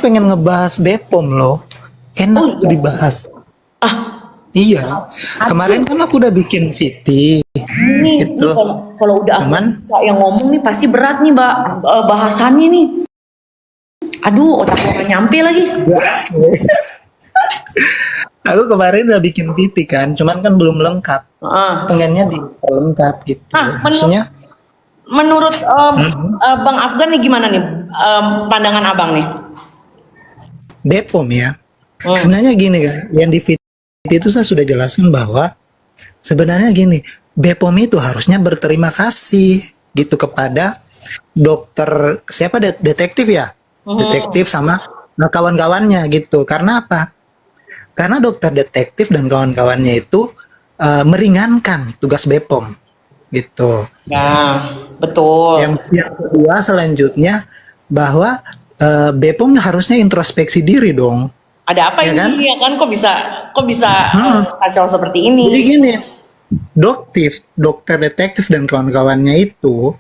pengen ngebahas Bepom loh. Oh Enak tuh iya. dibahas. Ah, Iya. Kemarin aduh, kan aku udah bikin VT ini gitu. kalau udah aku Cuman yang ngomong nih pasti berat nih, Mbak. Bahasannya nih. Aduh, otak gua nggak nyampe lagi. aku kemarin udah bikin VT kan, cuman kan belum lengkap. Ah, Pengennya lengkap gitu. menurut Maksudnya menurut mhm, Bang Afgan nih gimana nih pandangan Abang nih? Bepom ya. Hmm. Sebenarnya gini kan, yang di VT itu saya sudah jelaskan bahwa sebenarnya gini, Bepom itu harusnya berterima kasih gitu kepada dokter siapa detektif ya, Mhm. detektif sama kawan-kawannya gitu. Karena apa? Karena dokter detektif dan kawan-kawannya itu meringankan tugas Bepom gitu. Ya, betul. Yang kedua selanjutnya bahwa Bepom harusnya introspeksi diri dong, Ada apa ya kan? ini ya kan kok bisa Hmm. kacau seperti Jadi ini? gini, dokter detektif dan kawan-kawannya itu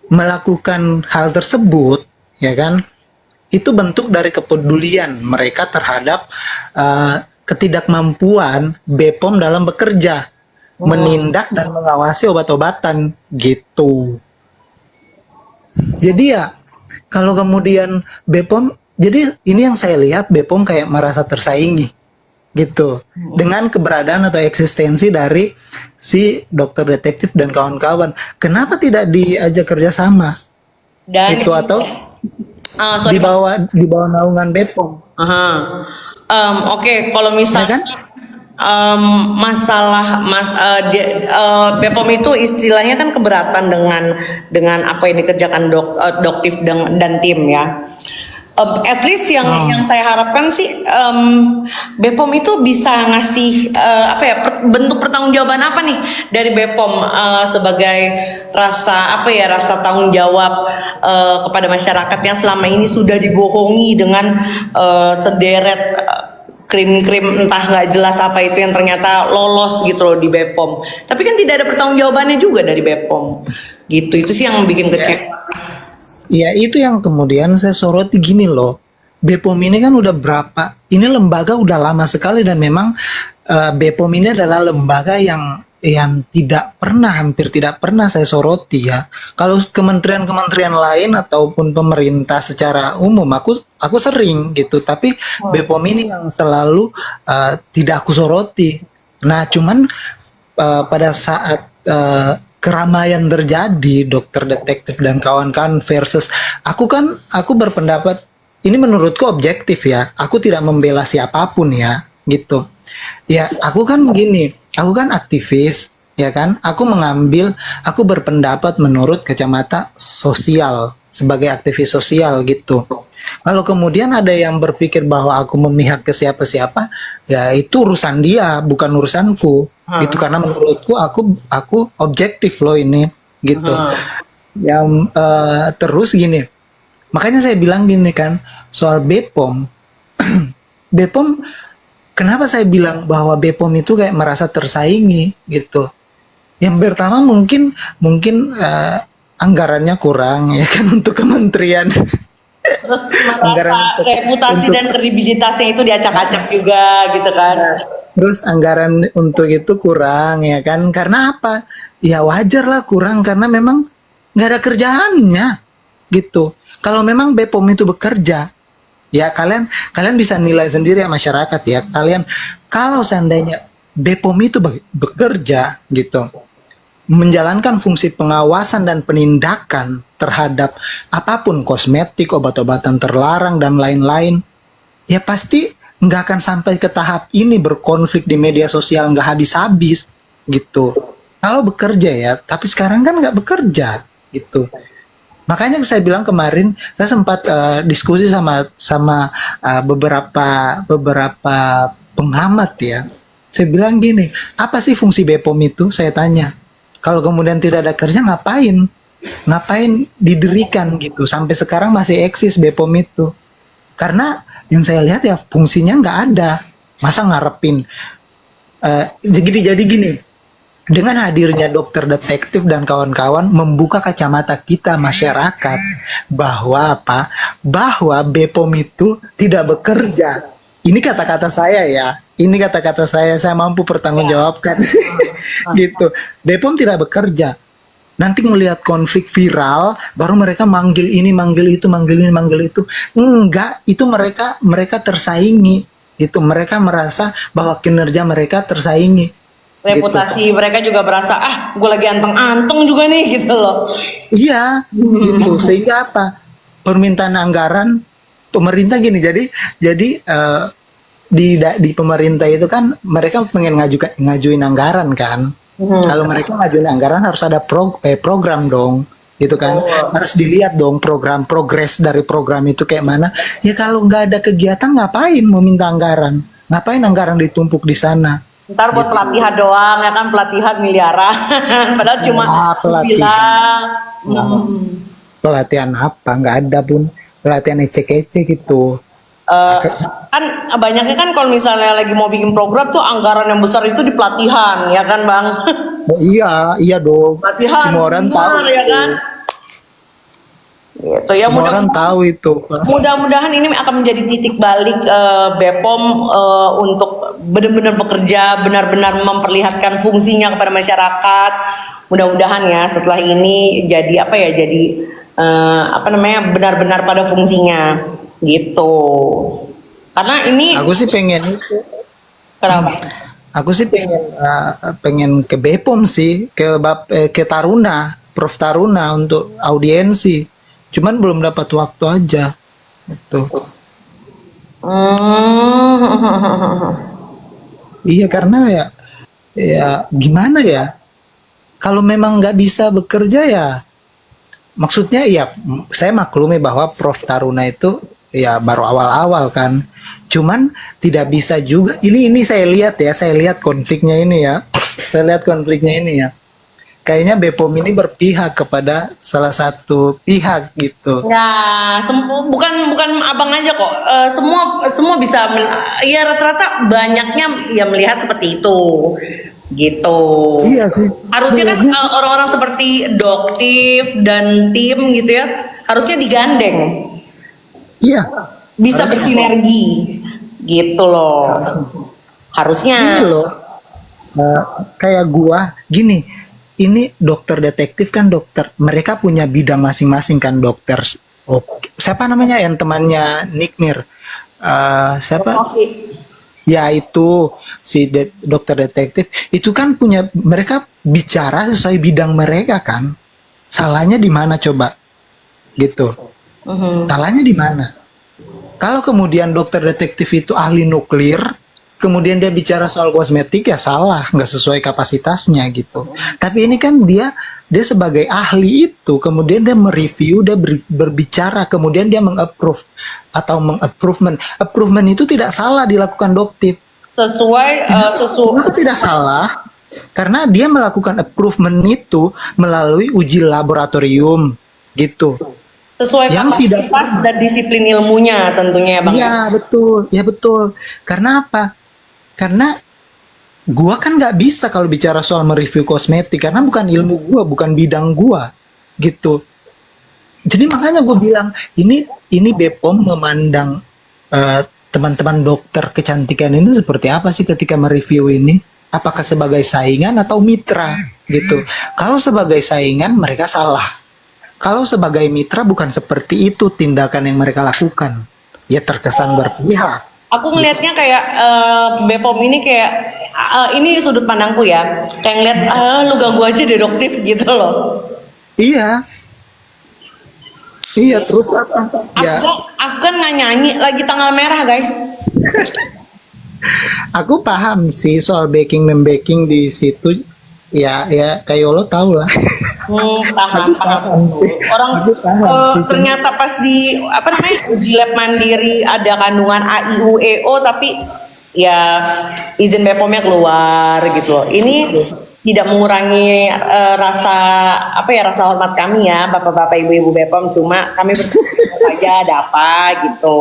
melakukan hal tersebut, ya kan? Itu bentuk dari kepedulian mereka terhadap ketidakmampuan Bepom dalam bekerja, Hmm. menindak dan mengawasi obat-obatan gitu. Jadi ya kalau kemudian Bepom, jadi ini yang saya lihat Bepom kayak merasa tersaingi gitu dengan keberadaan atau eksistensi dari si dokter detektif dan kawan-kawan. Kenapa tidak diajak kerjasama Dan itu atau sorry Bang. di bawah naungan Bepom, Aha. Oke, kalau ya misalnya kan? em, masalah Bepom itu istilahnya kan keberatan dengan apa yang dikerjakan doktif dan tim ya. At least yang Oh, saya harapkan sih Bepom itu bisa ngasih apa ya bentuk pertanggungjawaban apa nih dari Bepom sebagai rasa tanggung jawab kepada masyarakat yang selama ini sudah dibohongi dengan sederet krim-krim entah nggak jelas apa itu yang ternyata lolos gitu loh di Bepom. Tapi kan tidak ada pertanggungjawabannya juga dari Bepom. Gitu itu sih yang bikin ya. kecewa. Ya itu yang kemudian saya soroti gini loh. Bepom ini kan udah berapa? Ini lembaga udah lama sekali dan memang Bepom ini adalah lembaga yang tidak pernah, hampir tidak pernah saya soroti ya. Kalau kementerian-kementerian lain ataupun pemerintah secara umum aku sering gitu, tapi Bepom ini yang selalu tidak aku soroti. Nah, cuman pada saat keramaian terjadi dokter detektif dan kawan-kawan versus aku berpendapat ini menurutku objektif ya, aku tidak membela siapapun ya gitu ya. Aku kan aktivis ya kan, aku berpendapat menurut kacamata sosial sebagai aktivis sosial gitu. Kalau kemudian ada yang berpikir bahwa aku memihak ke siapa-siapa, ya itu urusan dia, bukan urusanku. Gitu Hah, karena menurutku aku objektif loh ini gitu. hah. Yang terus gini. Makanya saya bilang gini kan, soal Bepom. Bepom kenapa saya bilang bahwa Bepom itu kayak merasa tersaingi gitu. Yang pertama mungkin mungkin anggarannya kurang ya kan untuk kementerian. Terus Anggaran merasa reputasi untuk dan kredibilitasnya itu diacak-acak juga gitu kan. nah, terus anggaran untuk itu kurang ya kan? Karena apa? Ya wajar lah kurang karena memang nggak ada kerjaannya gitu. Kalau memang Bepom itu bekerja, ya kalian kalian bisa nilai sendiri ya masyarakat ya. Kalian kalau seandainya Bepom itu bekerja gitu, menjalankan fungsi pengawasan dan penindakan terhadap apapun kosmetik, obat-obatan terlarang dan lain-lain, ya pasti nggak akan sampai ke tahap ini berkonflik di media sosial nggak habis-habis gitu. Kalau bekerja ya, tapi sekarang kan nggak bekerja gitu. Makanya saya bilang kemarin saya sempat diskusi sama sama beberapa beberapa pengamat ya. Saya bilang gini, apa sih fungsi Bepom itu? Saya tanya. Kalau kemudian tidak ada kerja ngapain? Ngapain didirikan gitu? Sampai sekarang masih eksis Bepom itu. Karena yang saya lihat ya fungsinya nggak ada. Masa ngarepin jadi gini, Dengan hadirnya dokter detektif dan kawan-kawan membuka kacamata kita masyarakat bahwa apa? Bahwa BPOM itu tidak bekerja. Ini kata-kata saya ya. Ini kata-kata saya mampu pertanggungjawabkan. Gitu. BPOM tidak bekerja. Nanti ngelihat konflik viral, baru mereka manggil ini, manggil itu, manggil ini, manggil itu. Enggak, itu mereka tersaingi. Gitu. Mereka merasa bahwa kinerja mereka tersaingi. Reputasi mereka juga berasa, gue lagi anteng-anteng juga nih gitu loh. Iya, gitu. Sehingga apa? Permintaan anggaran pemerintah gini. Jadi di pemerintah itu kan mereka pengen ngajuin anggaran kan. Kalau mereka ngajuin anggaran harus ada program dong. Gitu kan. Harus dilihat dong progres dari program itu kayak mana. Ya kalau nggak ada kegiatan ngapain mau minta anggaran? Ngapain anggaran ditumpuk di sana? Ntar buat pelatihan doang ya kan, pelatihan miliaran. Padahal cuma pelatihan. bilang Pelatihan apa? Nggak ada pun. Pelatihan ecek-ecek gitu. kan banyaknya kan kalau misalnya lagi mau bikin program tuh anggaran yang besar itu di pelatihan ya kan Bang. Oh, iya dong. Pelatihan Semua orang benar, tahu ya kan. Gitu ya, Semua orang tahu itu. mudah-mudahan ini akan menjadi titik balik BPOM untuk benar-benar bekerja, benar-benar memperlihatkan fungsinya kepada masyarakat. Mudah-mudahan ya setelah ini jadi apa ya, jadi benar-benar pada fungsinya gitu. Karena ini Aku sih pengen kenapa? Aku sih pengen ke BPOM sih, ke Taruna, Prof Taruna untuk audiensi. Cuman belum dapat waktu aja. Gitu. Iya karena ya gimana ya? Kalau memang nggak bisa bekerja ya, maksudnya ya saya maklumi bahwa Prof Taruna itu ya baru awal-awal kan. Cuman tidak bisa juga. Ini saya lihat konfliknya ini ya. Saya lihat konfliknya ini ya. Kayaknya BPOM ini berpihak kepada salah satu pihak gitu. Ya, bukan abang aja kok. Semua bisa ya rata-rata banyaknya ya melihat seperti itu. Gitu. Iya sih. Harusnya kan orang-orang seperti Doktif dan tim gitu ya, harusnya digandeng. Iya. Bisa bersinergi. Gitu loh. Harusnya. Ini loh. Kayak gua gini. Ini dokter detektif kan dokter. Mereka punya bidang masing-masing kan dokter. Oh, siapa namanya yang temannya Nick Mir? Siapa? Ya itu si dokter detektif. Itu kan punya, mereka bicara sesuai bidang mereka kan. Salahnya di mana coba? Gitu. Salahnya di mana? Kalau kemudian dokter detektif itu ahli nuklir, kemudian dia bicara soal kosmetik ya salah, nggak sesuai kapasitasnya gitu. Tapi ini kan dia sebagai ahli itu, kemudian dia mereview, dia berbicara, kemudian dia mengapprove atau mengapprovement. Approvement itu tidak salah dilakukan Doktif. Sesuai Itu tidak salah karena dia melakukan approvement itu melalui uji laboratorium gitu. sesuai Yang tidak kapasitas dan disiplin ilmunya tentunya ya Bang. Iya betul. Karena apa? Karena gua kan nggak bisa kalau bicara soal mereview kosmetik karena bukan ilmu gua, bukan bidang gua, gitu. Jadi makanya gue bilang ini BPOM memandang teman-teman dokter kecantikan ini seperti apa sih ketika mereview ini? Apakah sebagai saingan atau mitra, gitu? Kalau sebagai saingan mereka salah. Kalau sebagai mitra bukan seperti itu tindakan yang mereka lakukan. Ya terkesan berpihak. Aku ngelihatnya kayak BPOM ini kayak ini sudut pandangku ya. Kayak ngeliat lu ganggu aja deh Doktif gitu loh. Iya. Iya terus apa? Ya. Aku kan nggak nyanyi lagi tanggal merah guys. Aku paham sih soal baking membaking di situ. Ya kayak lo tau lah. Paham. Orang ternyata pas di uji lab mandiri ada kandungan AIUEO tapi ya izin BPOM-nya keluar gitu loh. Ini tidak mengurangi rasa hormat kami ya bapak-bapak ibu-ibu BPOM, cuma kami bertanya saja ada apa gitu.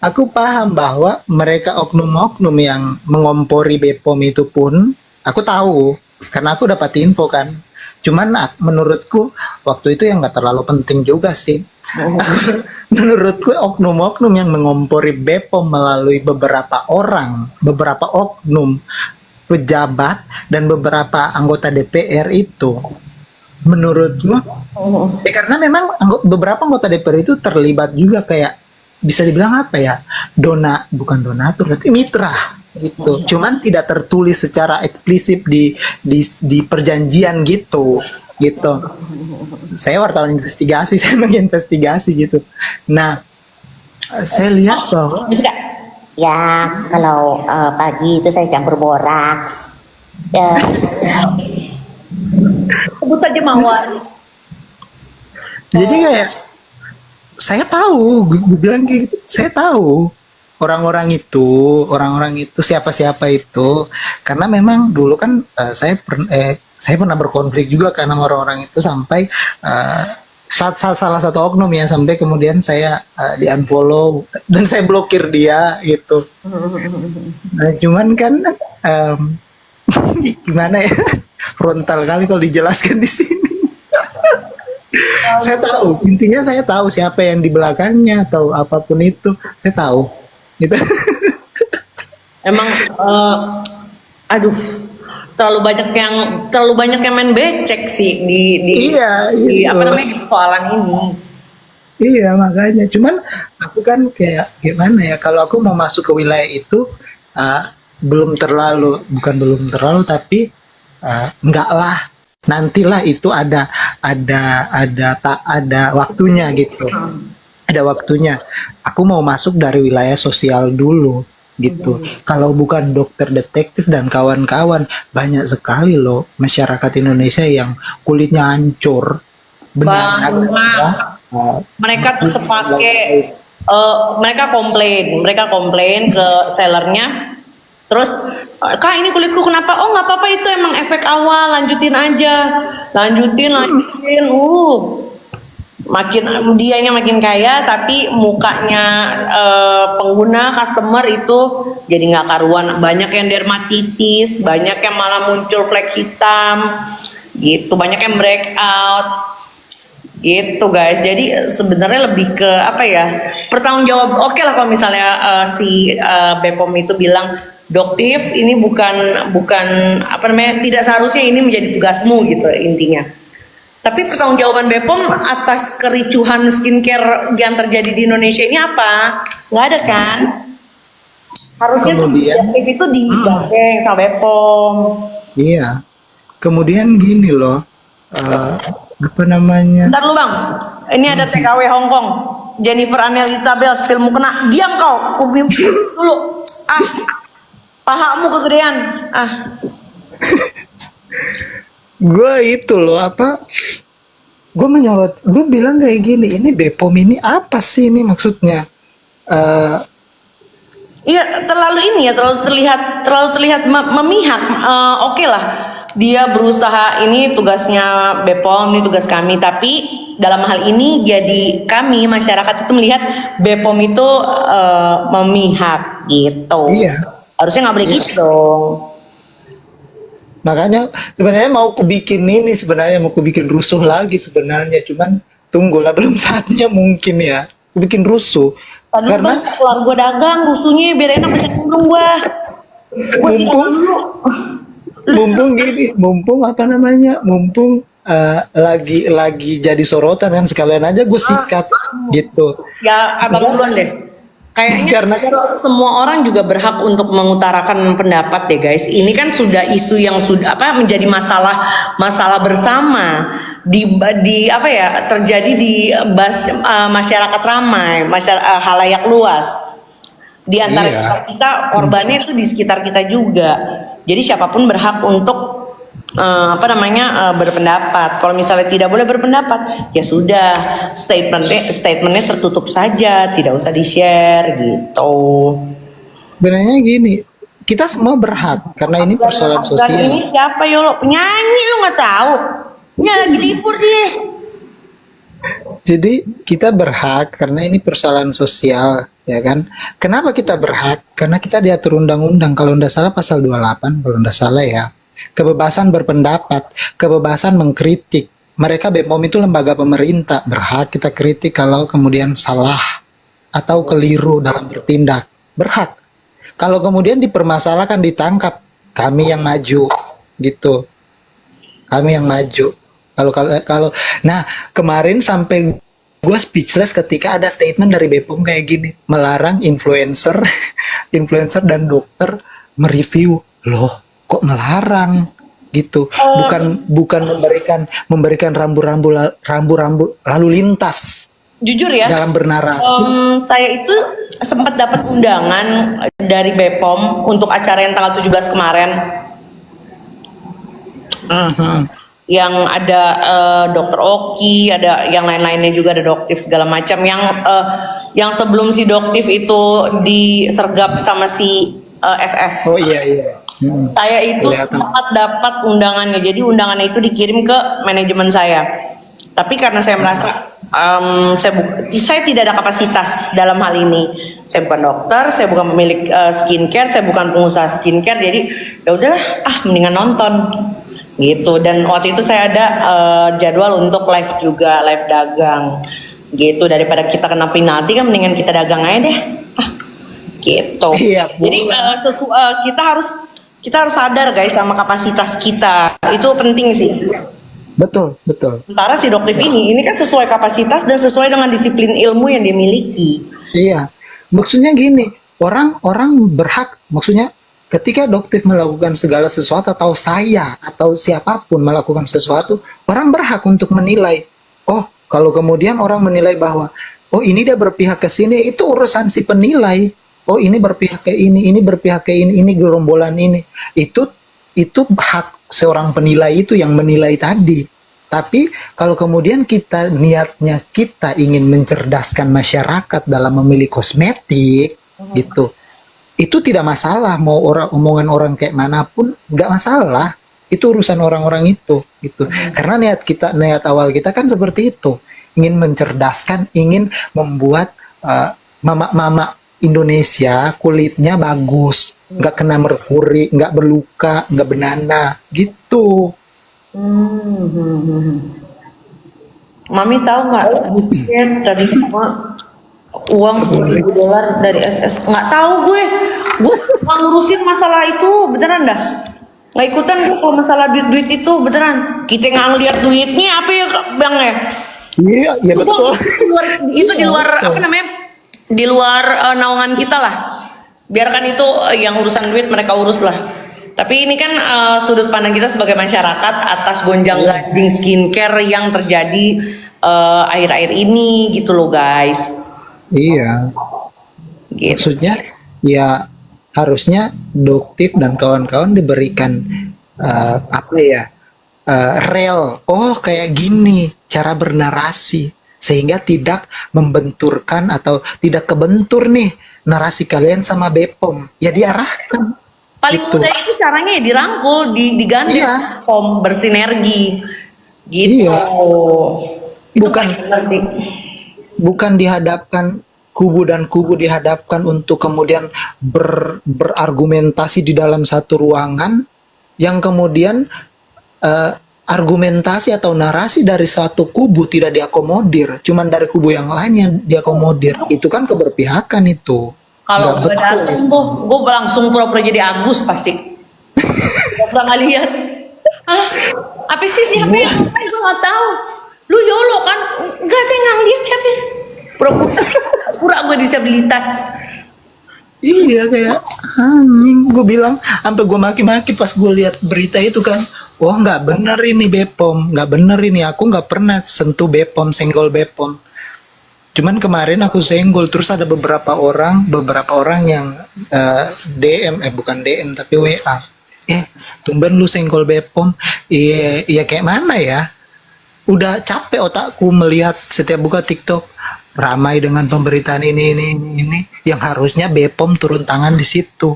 Aku paham bahwa mereka oknum-oknum yang mengompori BPOM itu pun Aku tahu karena aku dapat info kan. Cuman menurutku waktu itu yang nggak terlalu penting juga sih. Menurutku oknum-oknum yang mengompori Bepom melalui beberapa orang, beberapa oknum pejabat dan beberapa anggota DPR itu, menurutku, ya karena memang beberapa anggota DPR itu terlibat juga kayak bisa dibilang apa ya, bukan donatur tapi mitra gitu. Cuman tidak tertulis secara eksplisit di perjanjian gitu gitu. Saya wartawan investigasi, saya menginvestigasi gitu. Nah, saya lihat bahwa Juga. Ya, kalau pagi itu saya campur boraks. Ya, Sebut saja Mawar. jadi kayak saya tahu, gue bilang kayak gitu, saya tahu orang-orang itu siapa-siapa itu, karena memang dulu kan saya pernah berkonflik juga karena orang-orang itu sampai salah satu oknum ya, sampai kemudian saya di unfollow dan saya blokir dia gitu. Nah, cuman kan gimana ya, frontal kali kalau dijelaskan di sini. Saya tahu, intinya saya tahu siapa yang di belakangnya atau apapun itu, saya tahu. Gitu. Emang aduh, terlalu banyak yang main becek sih di Iya, di gitu. apa namanya persoalan ini. Iya, makanya. Cuman aku kan kayak gimana ya, kalau aku mau masuk ke wilayah itu bukan belum terlalu, tapi enggak lah. Nantilah itu ada waktunya gitu. Ada waktunya. Aku mau masuk dari wilayah sosial dulu gitu. Kalau bukan dokter detektif dan kawan-kawan, banyak sekali loh masyarakat Indonesia yang kulitnya hancur. Benar. Banget. Mereka tetap pakai mereka komplain ke sellernya, terus kak ini kulitku kenapa, oh nggak apa-apa itu emang efek awal, lanjutin aja, lanjutin makin dianya makin kaya tapi mukanya pengguna customer itu jadi nggak karuan, banyak yang dermatitis, banyak yang malah muncul flek hitam gitu, banyak yang breakout gitu guys. Jadi sebenarnya lebih ke apa ya, pertanggung jawab. Oke lah kalau misalnya si Bepom itu bilang doktif ini bukan apa namanya, tidak seharusnya ini menjadi tugasmu gitu intinya. Tapi pertanggungjawaban Bepom atas kericuhan skincare yang terjadi di Indonesia ini apa? Nggak ada kan? Harusnya Kemudian, itu digandeng sama Bepom. iya. Kemudian gini loh, apa namanya? Bentar lu bang, ini ada TKW Hongkong. Jennifer Anelita Bell, filmmu kena. Diam kau, kubim dulu. Pahamu kegedean. Gue itu loh apa? Gue menyorot, gue bilang kayak gini, ini Bepom ini apa sih ini maksudnya? Iya, terlalu terlihat memihak. Oke lah, dia berusaha, ini tugasnya Bepom, ini tugas kami. Tapi dalam hal ini jadi kami masyarakat itu melihat Bepom itu memihak gitu. Iya. Harusnya nggak boleh gitu dong. Makanya sebenarnya mau kubikin rusuh lagi sebenarnya, cuman tunggulah belum saatnya mungkin ya. Kubikin rusuh. Tadi Karena bang, keluar gue dagang, rusuhnya biar enak baca gunung gue. mumpung apa namanya, mumpung lagi jadi sorotan kan, sekalian aja gue sikat gitu. Ya abang duluan deh. Kayaknya Karena kan semua orang juga berhak untuk mengutarakan pendapat deh guys. Ini kan sudah isu yang sudah menjadi masalah bersama di apa ya, terjadi di masyarakat ramai, halayak luas. Di antara Iya. kita korbannya itu di sekitar kita juga. Jadi siapapun berhak untuk berpendapat. Kalau misalnya tidak boleh berpendapat, ya sudah, statementnya tertutup saja, tidak usah di-share gitu. sebenarnya gini, kita semua berhak karena ini persoalan Dan sosial. ini siapa Yolo? Penyanyi lu nggak tahu? Ini lagi libur dia. Jadi kita berhak karena ini persoalan sosial, ya kan? Kenapa kita berhak? Karena kita diatur undang-undang, kalau nggak salah pasal 28, kalau nggak salah ya. kebebasan berpendapat, kebebasan mengkritik. Mereka BPOM itu lembaga pemerintah, berhak kita kritik kalau kemudian salah atau keliru dalam bertindak, berhak. Kalau kemudian dipermasalahkan, ditangkap, kami yang maju, gitu. Kami yang maju. Kalau nah, kemarin sampai gue speechless ketika ada statement dari BPOM kayak gini, melarang influencer influencer dan dokter mereview. Loh, kok melarang gitu? Bukan memberikan rambu-rambu lalu lintas Jujur ya, dalam bernarasi. saya itu sempat dapat undangan dari BPOM untuk acara yang tanggal 17 kemarin. Yang ada Dokter Oki, ada yang lain-lainnya juga, ada Doktif segala macam. Yang sebelum si Doktif itu disergap sama si SS. Oh iya. Saya itu Kelihatan. sempat dapat undangannya. Jadi undangannya itu dikirim ke manajemen saya. Tapi karena saya merasa saya tidak ada kapasitas dalam hal ini. Saya bukan dokter, saya bukan pemilik skincare, saya bukan pengusaha skincare. Jadi ya udahlah, mendingan nonton gitu. Dan waktu itu saya ada jadwal untuk live juga, live dagang gitu. Daripada kita kena penalti kan mendingan kita dagang aja deh, gitu. Iya, Jadi kita harus sadar guys sama kapasitas kita, itu penting sih. Betul. Sementara si Doktif ini kan sesuai kapasitas dan sesuai dengan disiplin ilmu yang dimiliki. Iya, maksudnya gini, orang berhak, maksudnya ketika Doktif melakukan segala sesuatu, atau saya atau siapapun melakukan sesuatu, orang berhak untuk menilai. Oh, kalau kemudian orang menilai bahwa oh ini dia berpihak ke sini, itu urusan si penilai. Oh ini berpihak ke ini berpihak ke ini gerombolan ini. Itu hak seorang penilai itu yang menilai tadi. Tapi kalau kemudian niatnya kita ingin mencerdaskan masyarakat dalam memilih kosmetik, gitu, itu tidak masalah. Mau omongan orang kayak manapun nggak masalah. Itu urusan orang-orang itu, gitu. Karena niat awal kita kan seperti itu, ingin mencerdaskan, ingin membuat mama-mama Indonesia kulitnya bagus, nggak kena merkuri, nggak berluka, nggak benana, gitu. Mami tahu nggak tadi sama uang $10.000 dari SS? Nggak tahu gue cuma ngurusin masalah itu beneran dah. Nggak ikutan gue kalau masalah duit itu beneran. Kita nggak ngeliat duitnya apa ya bang ya? Iya betul. Itu di luar apa namanya? Di luar naungan kita lah. Biarkan itu yang urusan duit mereka urus lah. Tapi ini kan sudut pandang kita sebagai masyarakat atas gonjang-ganjing skincare yang terjadi akhir-akhir ini gitu loh guys. Iya. Gitu. Maksudnya ya harusnya Doktif dan kawan-kawan diberikan rel. Oh kayak gini cara bernarasi, sehingga tidak membenturkan atau tidak kebentur nih narasi kalian sama BPOM. Ya diarahkan. Paling gitu. mudah itu caranya ya dirangkul, digandeng, Iya. bersinergi. Gitu. Iya. Itu Bukan paling benar sih. bukan dihadapkan kubu dan kubu dihadapkan untuk kemudian berargumentasi di dalam satu ruangan yang kemudian argumentasi atau narasi dari satu kubu tidak diakomodir, cuman dari kubu yang lain yang diakomodir. Itu kan keberpihakan itu. Kalau Nggak gue betul. dateng tuh, gue langsung pura-pura jadi Agus pasti. Gak pernah nggak lihat. Apa sih siapa yang gue nggak tahu. Lu YOLO kan? Enggak, saya nggak ngeliat siapa. Pura gue disabilitas. Iya kayak anjing, gue bilang sampai gue maki-maki pas gue lihat berita itu kan. Wah nggak bener ini BPOM, nggak bener ini, aku nggak pernah sentuh BPOM, senggol BPOM. Cuman kemarin aku senggol, terus ada beberapa orang yang bukan DM tapi WA. Tumben lu senggol BPOM. Iya kayak mana ya? Udah capek otakku melihat setiap buka TikTok ramai dengan pemberitaan ini yang harusnya BPOM turun tangan di situ.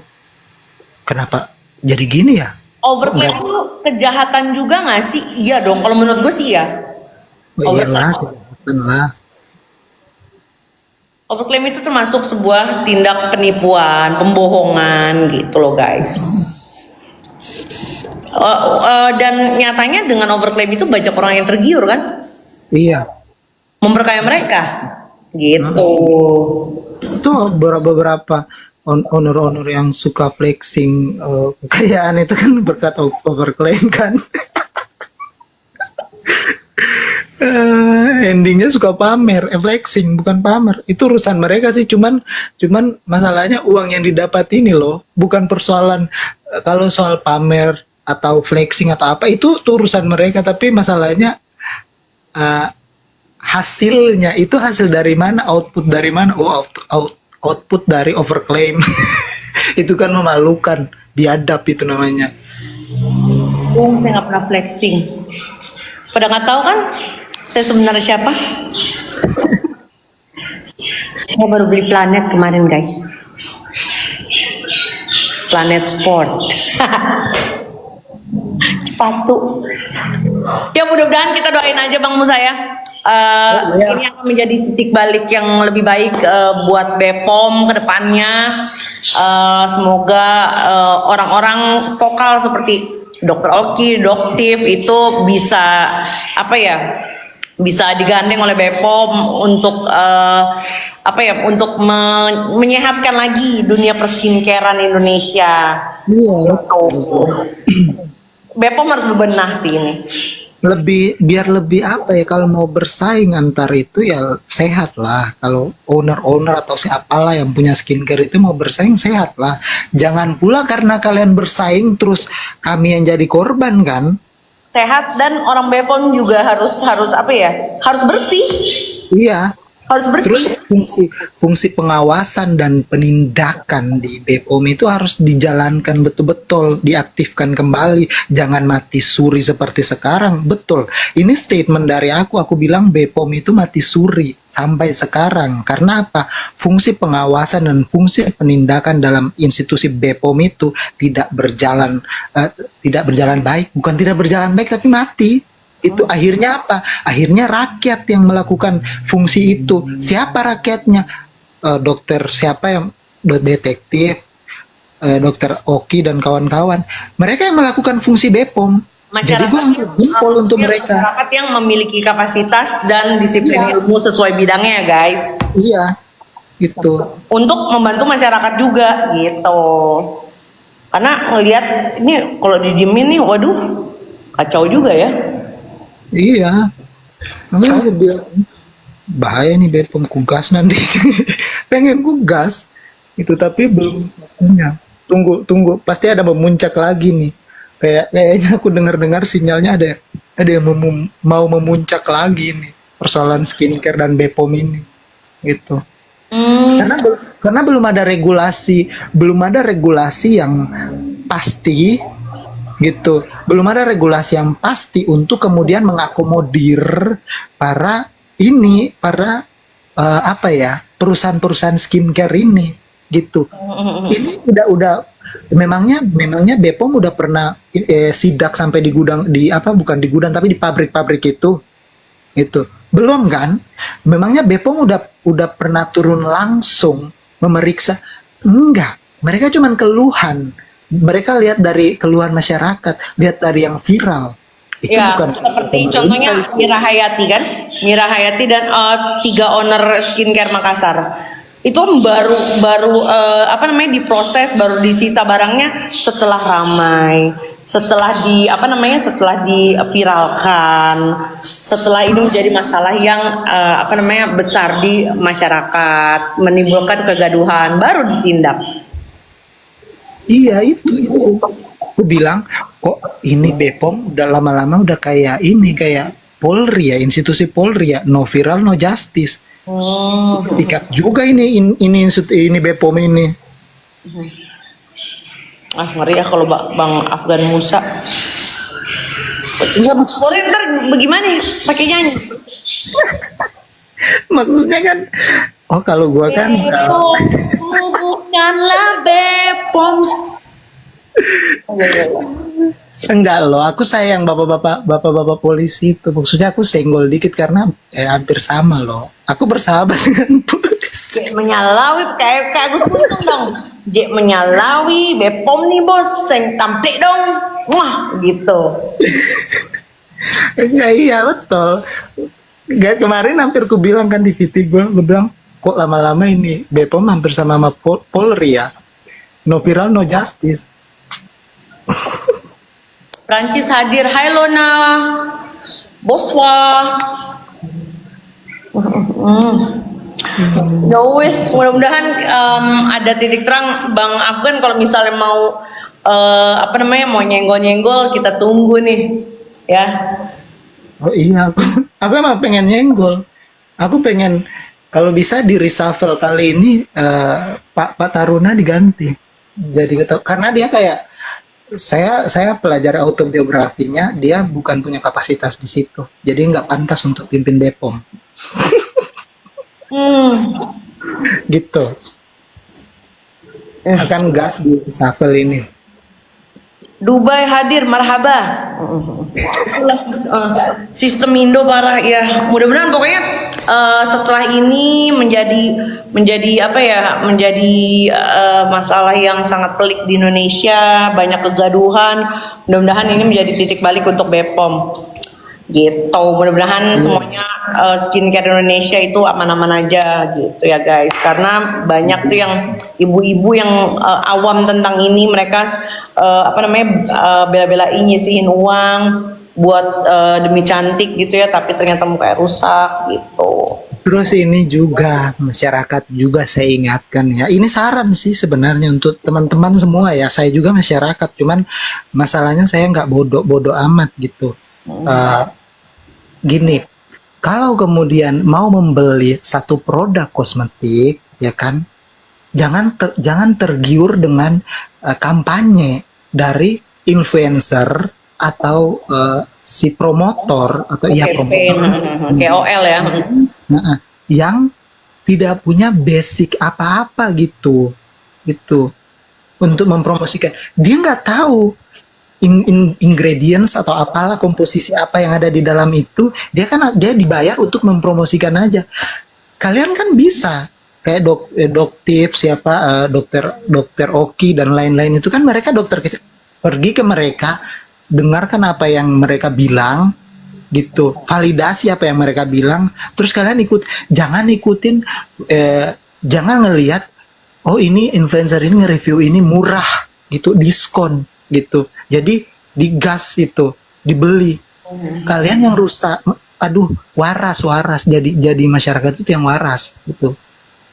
Kenapa jadi gini ya? Overclaim itu kejahatan juga nggak sih? Iya dong, kalau menurut gue sih ya. Iyalah, kejahatan lah. Overclaim itu termasuk sebuah tindak penipuan, pembohongan gitu loh guys. Dan nyatanya dengan overclaim itu banyak orang yang tergiur kan, Iya. memperkaya mereka, gitu. Itu beberapa owner-owner yang suka flexing kekayaan itu kan berkat overclaim kan. Endingnya suka pamer, flexing bukan pamer. Itu urusan mereka sih, cuman masalahnya uang yang didapat ini loh, bukan persoalan kalau soal pamer atau flexing atau apa itu tuh urusan mereka, tapi masalahnya eh, hasilnya itu hasil dari mana, output dari mana? Oh, output dari overclaim. Itu kan memalukan, biadab itu namanya. Saya nggak pernah flexing. Pada nggak tahu kan saya sebenarnya siapa? Saya baru beli Planet kemarin guys. Planet Sport. Sepatu. Ya mudah-mudahan kita doain aja Bang Musa ya. Ya. Ini akan menjadi titik balik yang lebih baik buat BPOM ke depannya. Semoga orang-orang vokal seperti Dokter Oki, Doktif itu bisa apa ya? Bisa digandeng oleh BPOM untuk apa ya? Untuk menyehatkan lagi dunia perskincarean Indonesia. Iya. BPOM harus berbenah sih ini. Biar lebih apa ya, kalau mau bersaing antar itu ya sehat lah. Kalau owner atau siapalah yang punya skincare itu mau bersaing, sehat lah. Jangan pula karena kalian bersaing terus kami yang jadi korban kan. Sehat dan orang BPOM juga harus apa ya? Harus bersih. Iya. Harus bersih. Terus fungsi pengawasan dan penindakan di BPOM itu harus dijalankan betul-betul, diaktifkan kembali, jangan mati suri seperti sekarang. Betul. Ini statement dari aku bilang BPOM itu mati suri sampai sekarang. Karena apa? Fungsi pengawasan dan fungsi penindakan dalam institusi BPOM itu tidak berjalan baik, bukan tidak berjalan baik tapi mati. Itu akhirnya apa? Akhirnya rakyat yang melakukan fungsi itu. Siapa rakyatnya? Dokter siapa yang detektif, Dokter Oki dan kawan-kawan. Mereka yang melakukan fungsi BPOM. Jadi gue angkat jempol untuk mereka. Masyarakat yang memiliki kapasitas dan disiplin ilmu sesuai bidangnya ya guys. Iya, gitu. Untuk membantu masyarakat juga gitu. Karena ngelihat ini kalau didiemin nih, waduh kacau juga ya. Iya. Makanya gue bilang bahaya nih BPOM, kugas nanti. Pengen kugas itu tapi belum punya. Tunggu pasti ada memuncak lagi nih. Kayaknya aku dengar sinyalnya ada yang mau memuncak lagi nih persoalan skincare dan BPOM ini gitu. Karena belum ada regulasi yang pasti gitu. Belum ada regulasi yang pasti untuk kemudian mengakomodir para apa ya, perusahaan-perusahaan skincare ini gitu. Ini udah memangnya BPOM udah pernah sidak sampai di gudang, bukan di gudang tapi di pabrik-pabrik itu gitu. Belum kan? Memangnya BPOM udah pernah turun langsung memeriksa? Enggak. Mereka cuman keluhan. Mereka lihat dari keluhan masyarakat, lihat dari yang viral. Itu Ya, bukan seperti contohnya Mira Hayati kan, Mira Hayati dan 3 owner skincare Makassar. Itu baru diproses, baru disita barangnya setelah ramai, setelah diviralkan, setelah ini menjadi masalah yang besar di masyarakat, menimbulkan kegaduhan, baru ditindak. Iya itu. Aku bilang kok ini BPOM udah lama-lama udah kayak Polri ya, institusi Polri ya, no viral no justice. Ikat juga ini BPOM ini. Ngeri ya kalau Bang Afgan Musa. Enggak Boleh ntar bagaimana pakai nyanyi? maksudnya kan, kalau gua kan Bukanlah BPOM. enggak loh, aku sayang bapak-bapak polisi itu. Maksudnya aku senggol dikit karena hampir sama loh. Aku bersahabat dengan polisi. Jek menyalawi kayak Agus Untung dong. Jek menyalawi BPOM nih bos, saya tamplik dong. wah gitu. Ya, iya betul. Gak, kemarin hampir ku bilang kan di VT gue bilang kok lama-lama ini Bepom hampir sama Polri ya. No viral, no justice. Prancis hadir, hai Lona, Boswa. Ya wis, mudah-mudahan ada titik terang Bang Afgan kalau misalnya mau apa namanya mau nyenggol-nyenggol kita tunggu nih ya. Oh iya, aku emang pengen nyenggol. Aku pengen kalau bisa di reshuffle kali ini Pak Taruna diganti. Jadi karena dia kayak saya pelajari autobiografinya, dia bukan punya kapasitas di situ. Jadi nggak pantas untuk pimpin Bepom. Gitu. Akan gas di reshuffle ini. Dubai hadir, marhaba. Sistem Indo parah ya. Mudah-mudahan pokoknya setelah ini menjadi apa ya? Menjadi masalah yang sangat pelik di Indonesia, banyak kegaduhan. Mudah-mudahan ini menjadi titik balik untuk Bepom. Gitu. Mudah-mudahan semuanya skincare Indonesia itu aman-aman aja gitu ya guys. Karena banyak tuh yang ibu-ibu yang awam tentang ini, mereka apa namanya bela-belain nyisihin uang buat demi cantik gitu ya, tapi ternyata mukanya rusak gitu. Terus ini juga masyarakat juga saya ingatkan ya. Ini saran sih sebenarnya untuk teman-teman semua ya. Saya juga masyarakat, cuman masalahnya saya nggak bodoh-bodoh amat gitu. Gini, kalau kemudian mau membeli satu produk kosmetik, ya kan, jangan tergiur dengan kampanye dari influencer atau si promotor atau ya promotor KOL ya. yang tidak punya basic apa-apa gitu untuk mempromosikan. Dia nggak tahu ingredients atau apalah komposisi apa yang ada di dalam itu. Dia dibayar untuk mempromosikan aja. Kalian kan bisa kayak dok tips siapa dokter Oki dan lain-lain itu kan mereka dokter kecil, pergi ke mereka, dengarkan apa yang mereka bilang gitu, validasi apa yang mereka bilang, terus kalian jangan ikutin, jangan ngelihat oh ini influencer ini nge-review ini murah gitu, diskon gitu, jadi digas itu, dibeli. Kalian yang rusak, aduh, waras jadi masyarakat itu yang waras gitu.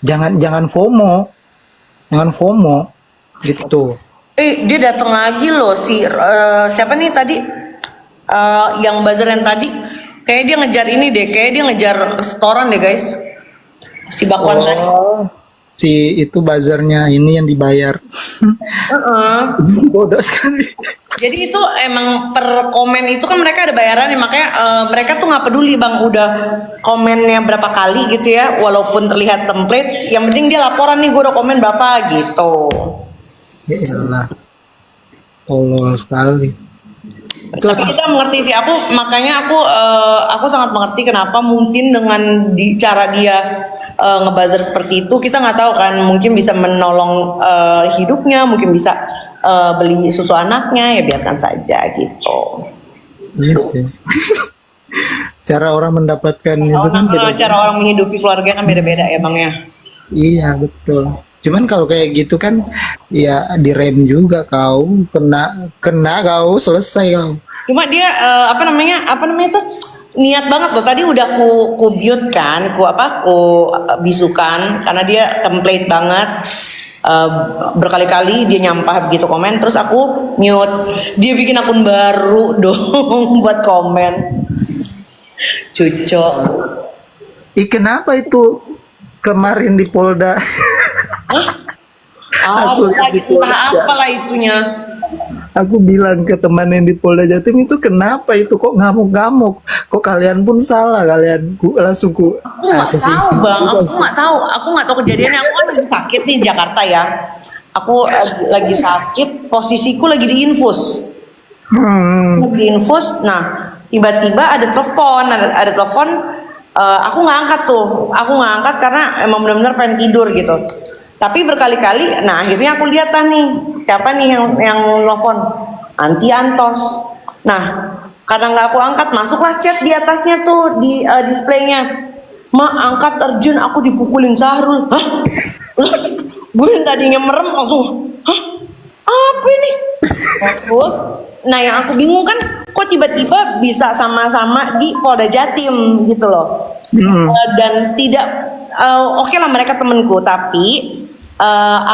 Jangan FOMO gitu. Dia datang lagi loh si siapa nih tadi yang buzzer yang tadi, kayak dia ngejar ini deh, kayak dia ngejar restoran deh guys, si bakwan tadi. Si itu buzzernya ini yang dibayar. Bodoh sekali. Jadi itu emang per komen itu kan mereka ada bayaran, makanya mereka tuh nggak peduli bang udah komennya berapa kali gitu ya, walaupun terlihat template, yang penting dia laporan nih gue udah komen berapa gitu. Ya elah, tolol sekali. Tapi kita mengerti sih, makanya aku sangat mengerti kenapa mungkin dengan cara dia ngebuzzer seperti itu, kita nggak tahu kan, mungkin bisa menolong hidupnya, mungkin bisa beli susu anaknya, ya biarkan saja gitu. Iya sih. Cara orang mendapatkan itu kan beda. Cara orang menghidupi keluarga kan beda-beda ya bang ya. Iya betul. Cuman kalau kayak gitu kan ya direm juga, kau kena kau selesai kau. Cuma dia apa namanya itu niat banget loh, tadi udah ku mute kan, ku bisukan karena dia template banget, berkali-kali dia nyampah begitu komen, terus aku mute, dia bikin akun baru dong buat komen. Cucok. Kenapa itu kemarin di Polda? Aku entah apalah itunya. Aku bilang ke teman yang di Polda Jatim itu, kenapa itu kok ngamuk-ngamuk? Kok kalian pun salah, kalian langsung aku nggak tahu bang, aku nggak tahu kejadiannya. Aku kan lagi sakit nih di Jakarta ya. Aku lagi sakit, posisiku lagi di infus. Di infus, nah tiba-tiba ada telepon, aku nggak angkat karena emang benar-benar pengen tidur gitu. Tapi berkali-kali, nah akhirnya aku lihat nih siapa nih yang nelfon. anti antos. Nah, karena nggak aku angkat, masuklah chat di atasnya tuh di displaynya. Ma, angkat Arjun, aku dipukulin Sahrul. Hah? Lah, gue yang tadinya merem langsung, hah? Apa ini? Nah, terus, nah yang aku bingung kan, kok tiba-tiba bisa sama-sama di Polda Jatim gitu loh. Dan tidak, oke lah mereka temenku, tapi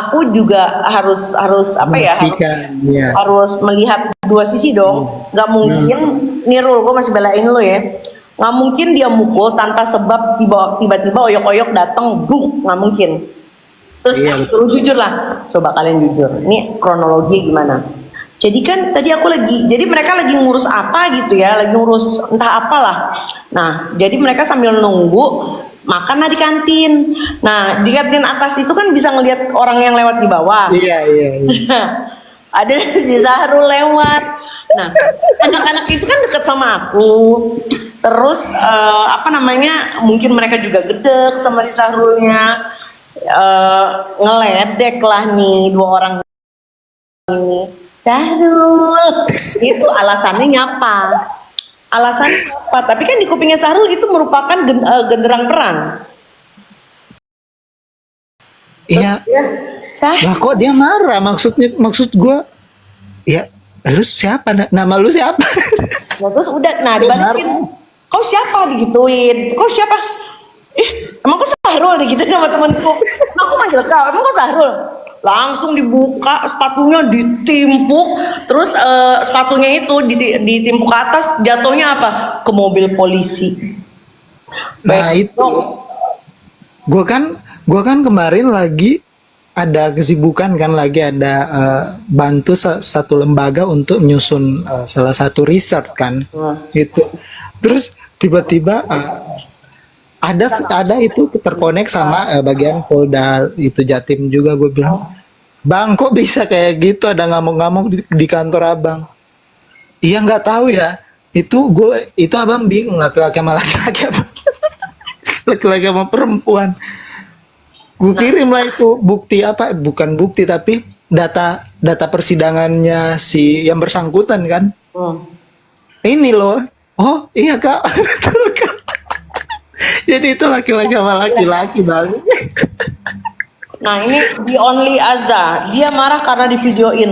aku juga harus apa ya? Memastikan, ya. Harus melihat dua sisi dong. Nggak mungkin, nih Rul, gue masih belain lo ya. Nggak mungkin dia mukul tanpa sebab tiba-tiba oyok-oyok datang, nggak mungkin. Terus Iya, suruh jujur lah, coba kalian jujur. Ini kronologi gimana? Jadi kan tadi aku jadi mereka lagi ngurus apa gitu ya, lagi ngurus entah apalah. Nah, jadi mereka sambil nunggu makan lah di kantin. Nah, di kantin atas itu kan bisa ngelihat orang yang lewat di bawah. Iya. Ada si Zahrul lewat. Nah, anak-anak itu kan deket sama aku. Terus apa namanya? Mungkin mereka juga gedek sama si Zahrulnya. Ngeledek lah nih dua orang ini. Zahrul, itu alasannya nyapa. Alasannya nyapa. Tapi kan di kupingnya Zahrul itu merupakan genderang perang. Iya. Ya, Lah kok dia marah? Maksud gue, ya lu siapa? Nama lu siapa? Nah, terus udah, nah dibalikin. Kau siapa digituin? Kau siapa? Emang kau Sahrul digituin sama temanku. Nah, aku manggil kau, emang kau Sahrul? Langsung dibuka sepatunya, ditimpuk, terus sepatunya itu ditimpuk ke atas, jatuhnya apa? Ke mobil polisi. Nah itu, gue kan kemarin lagi ada kesibukan kan, lagi ada bantu satu lembaga untuk nyusun salah satu riset kan, gitu. Terus tiba-tiba ada itu terkonek sama bagian Polda itu Jatim juga. Gue bilang, bang kok bisa kayak gitu, ada ngamuk-ngamuk di kantor abang. Iya nggak tahu ya, itu abang bingung, laki-laki sama laki-laki apa laki-laki sama perempuan. Gue kirim lah itu bukti, apa bukan bukti tapi data persidangannya si yang bersangkutan kan. Ini loh, oh iya kak. Jadi itu laki-laki sama laki-laki bang. Nah ini di Only Azza, dia marah karena divideoin.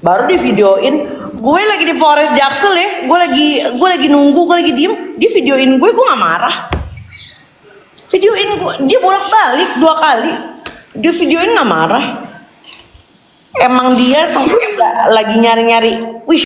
Baru divideoin, gue lagi di Polres Jaksel ya, gue lagi nunggu, gue lagi diem, dia videoin gue nggak marah. Videoin gue, dia bolak-balik 2 kali, dia videoin nggak marah. Emang dia sampai lagi nyari-nyari, wih